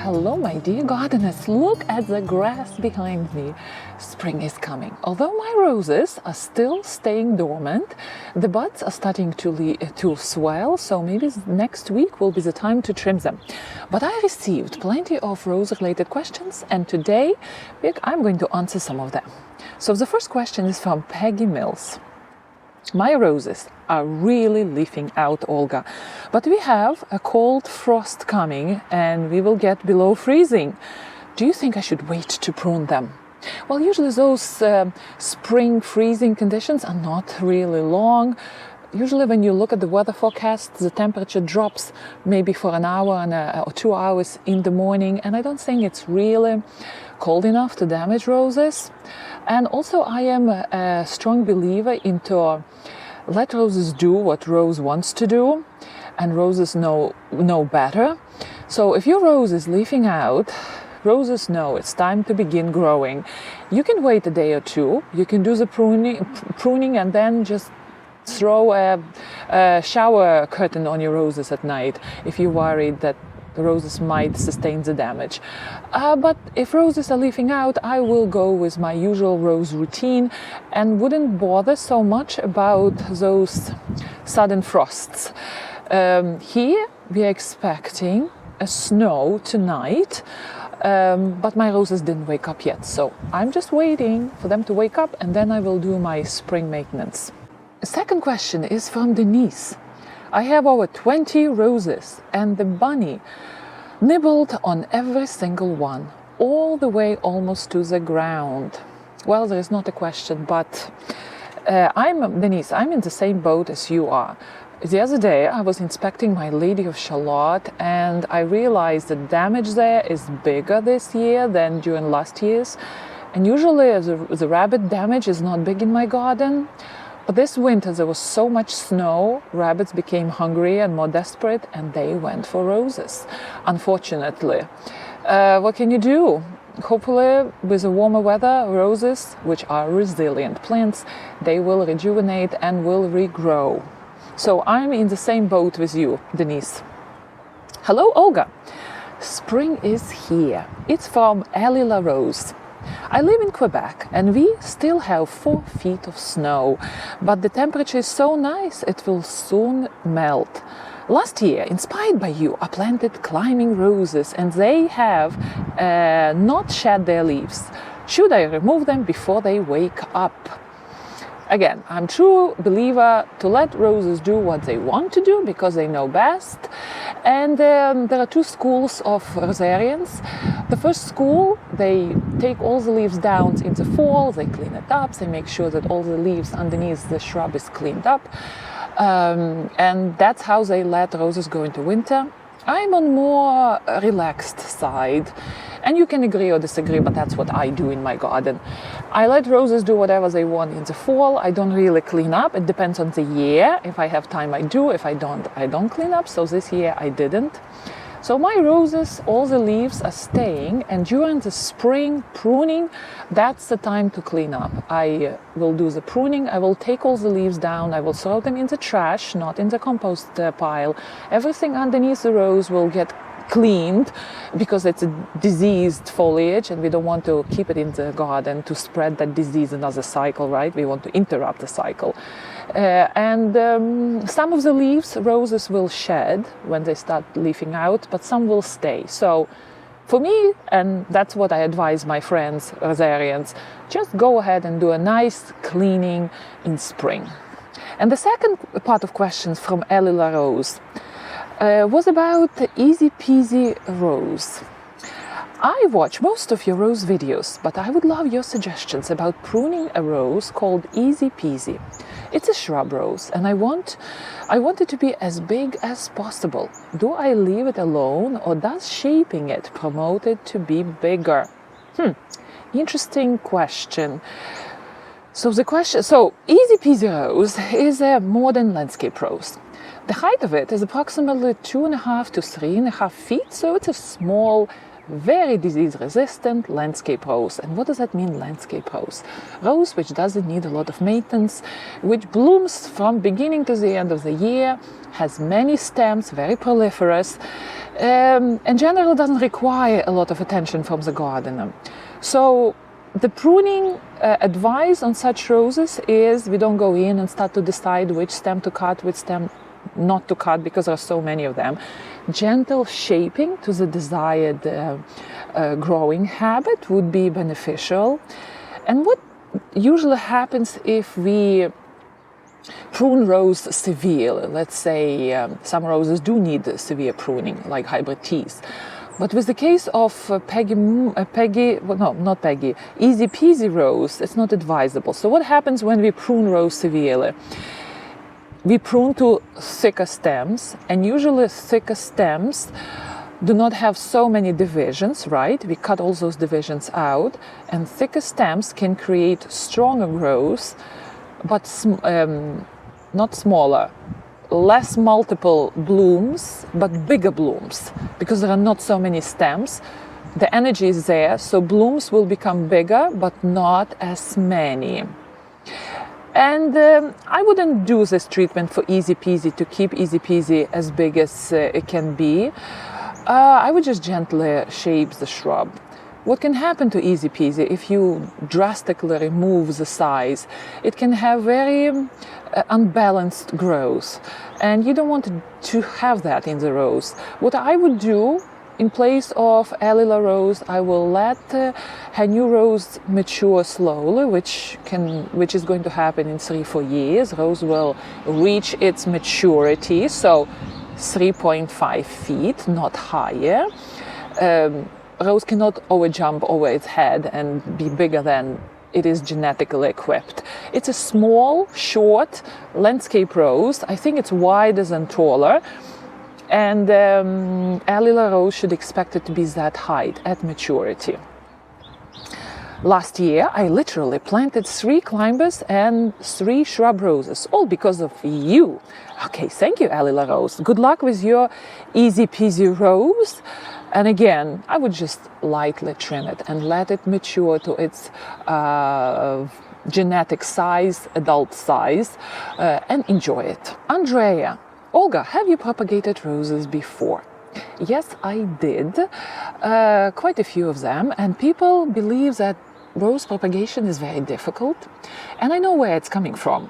Hello, my dear gardeners. Look at the grass behind me. Spring is coming. Although my roses are still staying dormant, the buds are starting to swell, so maybe next week will be the time to trim them. But I received plenty of rose-related questions, and today I'm going to answer some of them. So the first question is from Peggy Mills. My roses are really leafing out, Olga, but we have a cold frost coming and we will get below freezing. Do you think I should wait to prune them? Well, usually those spring freezing conditions are not really long. Usually when you look at the weather forecast, the temperature drops maybe for an hour or 2 hours in the morning, and I don't think it's really cold enough to damage roses. And also I am a strong believer into let roses do what rose wants to do, and roses know better. So if your rose is leafing out, roses know it's time to begin growing. You can wait a day or two, you can do the pruning and then just throw a shower curtain on your roses at night if you're worried that the roses might sustain the damage. But if roses are leafing out, I will go with my usual rose routine and wouldn't bother so much about those sudden frosts. Here we are expecting a snow tonight, but my roses didn't wake up yet, so I'm just waiting for them to wake up and then I will do my spring maintenance. The second question is from Denise. I have over 20 roses and the bunny nibbled on every single one, all the way almost to the ground. Well, there is not a question, but Denise, I'm in the same boat as you are. The other day I was inspecting my Lady of Shalott and I realized the damage there is bigger this year than during last year's. And usually the rabbit damage is not big in my garden. But this winter there was so much snow, rabbits became hungry and more desperate and they went for roses, unfortunately. What can you do? Hopefully with the warmer weather, roses, which are resilient plants, they will rejuvenate and will regrow. So I'm in the same boat with you, Denise. Hello, Olga. Spring is here. It's from Ellie La Rose. I live in Quebec and we still have 4 feet of snow, but the temperature is so nice it will soon melt. Last year, inspired by you, I planted climbing roses and they have not shed their leaves. Should I remove them before they wake up? Again, I'm a true believer to let roses do what they want to do because they know best. And there are 2 schools of rosarians. The first school, they take all the leaves down in the fall, they clean it up, they make sure that all the leaves underneath the shrub is cleaned up. And that's how they let roses go into winter. I'm on more relaxed side. And you can agree or disagree, but that's what I do in my garden. I let roses do whatever they want in the fall. I don't really clean up. It depends on the year. If I have time, I do. If I don't clean up. So this year I didn't. So my roses, all the leaves are staying, and during the spring pruning, that's the time to clean up. I will do the pruning, I will take all the leaves down, I will throw them in the trash, not in the compost pile. Everything underneath the rose will get cleaned because it's a diseased foliage and we don't want to keep it in the garden to spread that disease another cycle, right? We want to interrupt the cycle. Some of the leaves, roses will shed when they start leafing out, but some will stay. So for me, and that's what I advise my friends, rosarians, just go ahead and do a nice cleaning in spring. And the second part of questions from Ellie La Rose was about the Easy Peasy rose. I watch most of your rose videos, but I would love your suggestions about pruning a rose called Easy Peasy. It's a shrub rose and I want it to be as big as possible. Do I leave it alone or does shaping it promote it to be bigger? Interesting question. So Easy Peasy rose is a modern landscape rose. The height of it is approximately 2.5 to 3.5 feet, so it's a small very disease resistant landscape rose. And what does that mean, landscape rose? Rose which doesn't need a lot of maintenance, which blooms from beginning to the end of the year, has many stems, very proliferous, and generally doesn't require a lot of attention from the gardener. So the pruning advice on such roses is we don't go in and start to decide which stem to cut, which stem not to cut, because there are so many of them. Gentle shaping to the desired growing habit would be beneficial. And what usually happens if we prune rose severely, let's say some roses do need severe pruning, like hybrid teas. But with the case of Easy Peasy rose, it's not advisable. So what happens when we prune rose severely? We prune to thicker stems, and usually thicker stems do not have so many divisions, right? We cut all those divisions out, and thicker stems can create stronger growth, but not smaller. Less multiple blooms, but bigger blooms, because there are not so many stems. The energy is there, so blooms will become bigger, but not as many. And I wouldn't do this treatment for Easy Peasy to keep Easy Peasy as big as it can be. I would just gently shape the shrub. What can happen to Easy Peasy if you drastically remove the size? It can have very unbalanced growth, and you don't want to have that in the rose. What I would do in place of Alila rose, I will let her new rose mature slowly, which is going to happen in 3-4 years. Rose will reach its maturity, so 3.5 feet, not higher. Rose cannot overjump over its head and be bigger than it is genetically equipped. It's a small, short landscape rose. I think it's wider than taller. And Alila rose should expect it to be that height at maturity. Last year, I literally planted 3 climbers and 3 shrub roses, all because of you. Okay, thank you, Alila rose. Good luck with your Easy Peasy rose. And again, I would just lightly trim it and let it mature to its genetic size, adult size, and enjoy it. Andrea, Olga, have you propagated roses before? Yes, I did. Quite a few of them. And people believe that rose propagation is very difficult. And I know where it's coming from.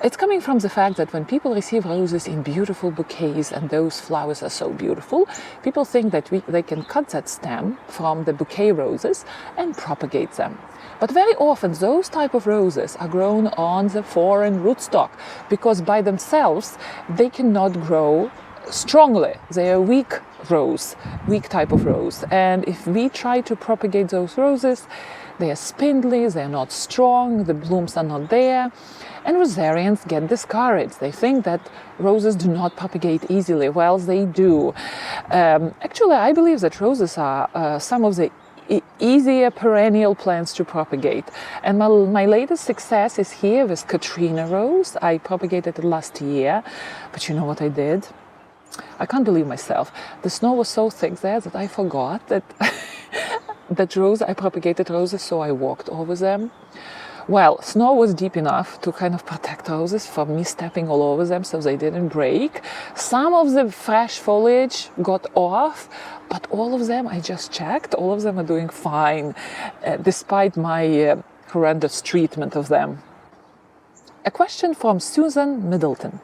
It's coming from the fact that when people receive roses in beautiful bouquets, and those flowers are so beautiful, people think that they can cut that stem from the bouquet roses and propagate them. But very often those type of roses are grown on the foreign rootstock, because by themselves they cannot grow strongly. They are weak type of rose. And if we try to propagate those roses, they are spindly, they are not strong, the blooms are not there. And rosarians get discouraged. They think that roses do not propagate easily. Well, they do. Actually, I believe that roses are some of the easier perennial plants to propagate. And my latest success is here with Katrina rose. I propagated it last year, but you know what I did? I can't believe myself. The snow was so thick there that I forgot that I propagated roses, so I walked over them. Well, snow was deep enough to kind of protect roses from me stepping all over them so they didn't break. Some of the fresh foliage got off, but all of them, I just checked, all of them are doing fine, despite my horrendous treatment of them. A question from Susan Middleton.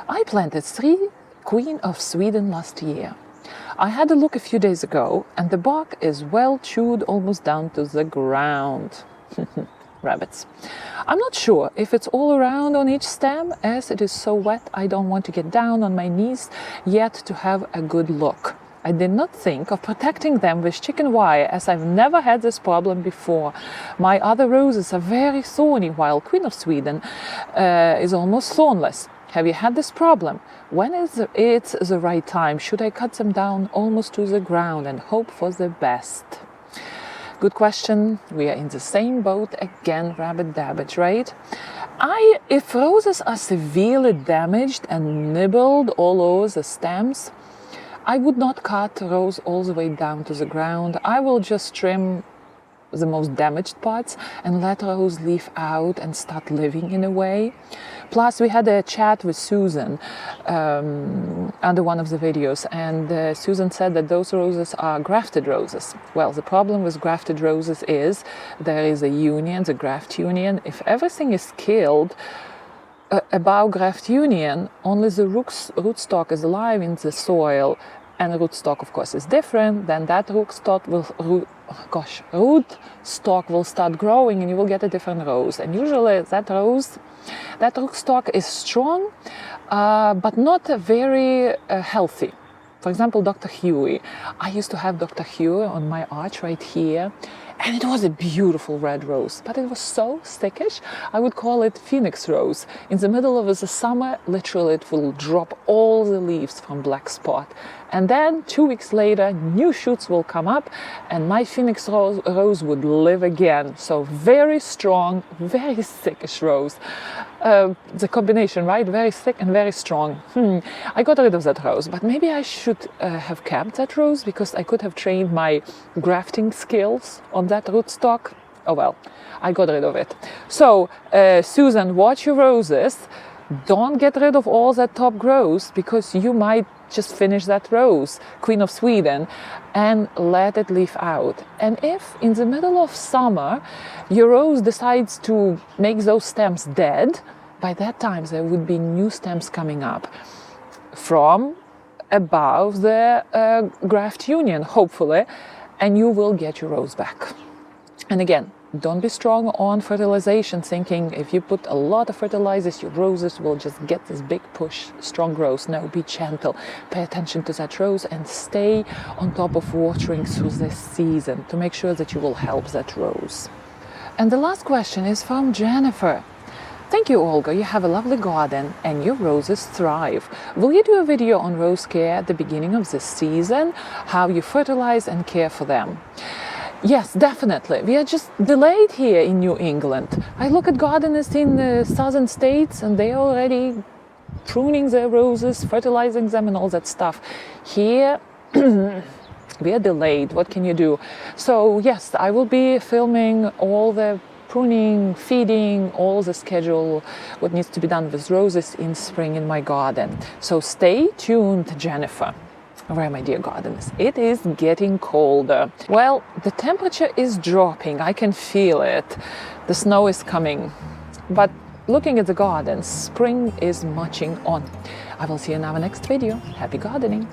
I planted 3 Queen of Sweden last year. I had a look a few days ago, and the bark is well chewed almost down to the ground. Rabbits. I'm not sure if it's all around on each stem, as it is so wet I don't want to get down on my knees yet to have a good look. I did not think of protecting them with chicken wire, as I've never had this problem before. My other roses are very thorny, while Queen of Sweden is almost thornless. Have you had this problem? When is it the right time? Should I cut them down almost to the ground and hope for the best? Good question. We are in the same boat again, rabbit dabbit, right? If roses are severely damaged and nibbled all over the stems, I would not cut rose all the way down to the ground. I will just trim the most damaged parts and let rose leaf out and start living in a way. Plus, we had a chat with Susan under one of the videos, and Susan said that those roses are grafted roses. Well, the problem with grafted roses is there is a union, the graft union. If everything is killed above graft union, only the rootstock is alive in the soil, and the rootstock, of course, is different. Then that rootstock will start growing, and you will get a different rose. And usually that rootstock is strong, but not very healthy. For example, Dr. Huey. I used to have Dr. Huey on my arch right here, and it was a beautiful red rose, but it was so thickish. I would call it phoenix rose. In the middle of the summer, literally it will drop all the leaves from black spot. And then 2 weeks later, new shoots will come up, and my phoenix rose would live again. So very strong, very thickish rose. The combination, right? Very thick and very strong. I got rid of that rose, but maybe I should have kept that rose, because I could have trained my grafting skills on that rootstock. Oh well, I got rid of it. So, Susan, watch your roses. Don't get rid of all that top growth, because you might just finish that rose, Queen of Sweden, and let it leaf out. And if in the middle of summer your rose decides to make those stems dead, by that time there would be new stems coming up from above the graft union, hopefully, and you will get your rose back. And again, don't be strong on fertilization, thinking if you put a lot of fertilizers, your roses will just get this big push, strong growth. No, be gentle. Pay attention to that rose and stay on top of watering through this season to make sure that you will help that rose. And the last question is from Jennifer. Thank you, Olga. You have a lovely garden and your roses thrive. Will you do a video on rose care at the beginning of this season? How you fertilize and care for them? Yes, definitely. We are just delayed here in New England. I look at gardeners in the southern states, and they are already pruning their roses, fertilizing them and all that stuff. Here, we are delayed. What can you do? So yes, I will be filming all the pruning, feeding, all the schedule, what needs to be done with roses in spring in my garden. So stay tuned, Jennifer. All right, my dear gardeners, it is getting colder. Well, the temperature is dropping. I can feel it. The snow is coming. But looking at the garden, spring is marching on. I will see you in our next video. Happy gardening.